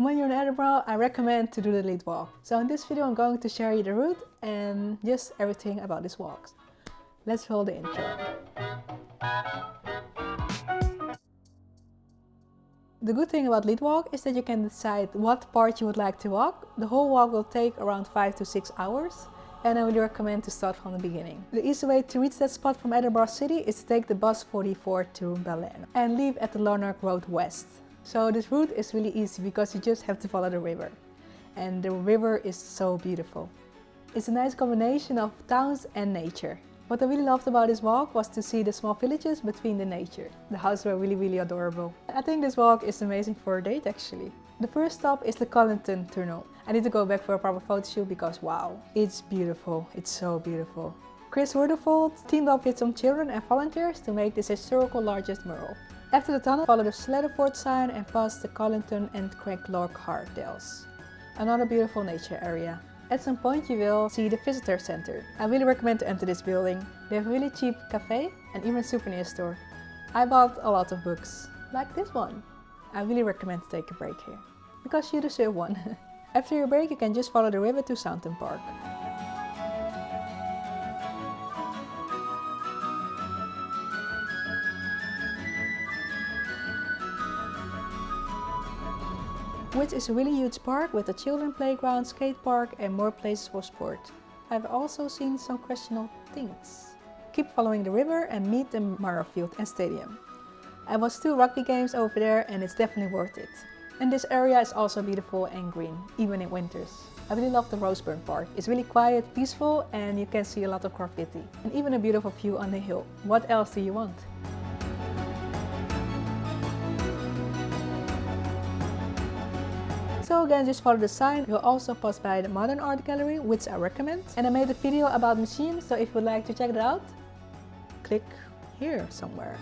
When you're in Edinburgh, I recommend to do the Leith Walk. So in this video I'm going to share you the route and just everything about this walk. Let's roll the intro. The good thing about Leith Walk is that you can decide what part you would like to walk. The whole walk will take around 5 to 6 hours. And I would recommend to start from the beginning. The easy way to reach that spot from Edinburgh City is to take the bus 44 to Ballina and leave at the Larnach Road West. So this route is really easy because you just have to follow the river. And the river is so beautiful. It's a nice combination of towns and nature. What I really loved about this walk was to see the small villages between the nature. The houses were really adorable. I think this walk is amazing for a date actually. The first stop is the Collington Tunnel. I need to go back for a proper photo shoot because wow, it's beautiful, it's so beautiful. Chris Rutherford teamed up with some children and volunteers to make this historical largest mural. After the tunnel, follow the Slatterford sign and pass the Collington and Craiglock Dales. Another beautiful nature area. At some point you will see the visitor center. I really recommend to enter this building. They have a really cheap cafe and even souvenir store. I bought a lot of books, like this one. I really recommend to take a break here, because you deserve one. After your break you can just follow the river to Soundton Park. Which is a really huge park with a children playground, skate park and more places for sport. I've also seen some questionable things. Keep following the river and meet the Marrowfield and Stadium. I watched 2 rugby games over there and it's definitely worth it. And this area is also beautiful and green, even in winters. I really love the Roseburn Park. It's really quiet, peaceful and you can see a lot of graffiti. And even a beautiful view on the hill. What else do you want? So again, just follow the sign. You'll also pass by the Modern Art Gallery, which I recommend. And I made a video about museums, so if you would like to check it out, click here somewhere.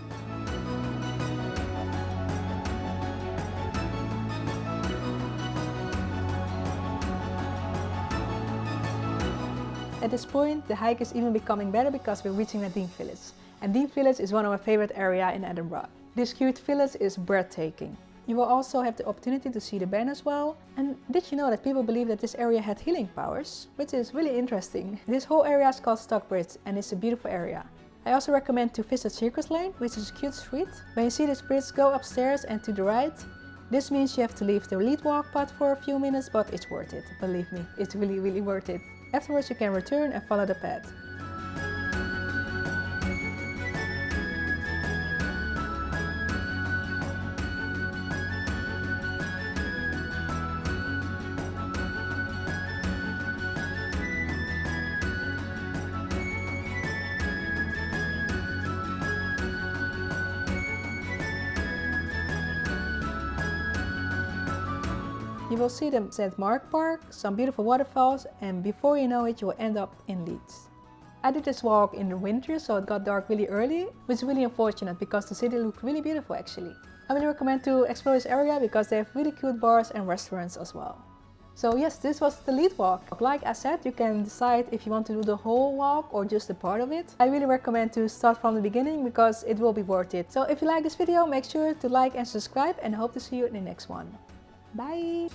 At this point, the hike is even becoming better because we're reaching the Dean Village. And Dean Village is one of my favorite areas in Edinburgh. This cute village is breathtaking. You will also have the opportunity to see the Ben as well. And did you know that people believe that this area had healing powers? Which is really interesting. This whole area is called Stockbridge and it's a beautiful area. I also recommend to visit Circus Lane, which is a cute street. When you see this bridge, go upstairs and to the right. This means you have to leave the Leith Walk path for a few minutes, but it's worth it. Believe me, it's really worth it. Afterwards you can return and follow the path. You will see the St. Mark Park, some beautiful waterfalls, and before you know it, you will end up in Leeds. I did this walk in the winter, so it got dark really early, which is really unfortunate because the city looked really beautiful actually. I really recommend to explore this area because they have really cute bars and restaurants as well. So yes, this was the Leith Walk. Like I said, you can decide if you want to do the whole walk or just a part of it. I really recommend to start from the beginning because it will be worth it. So if you like this video, make sure to like and subscribe and I hope to see you in the next one. Bye!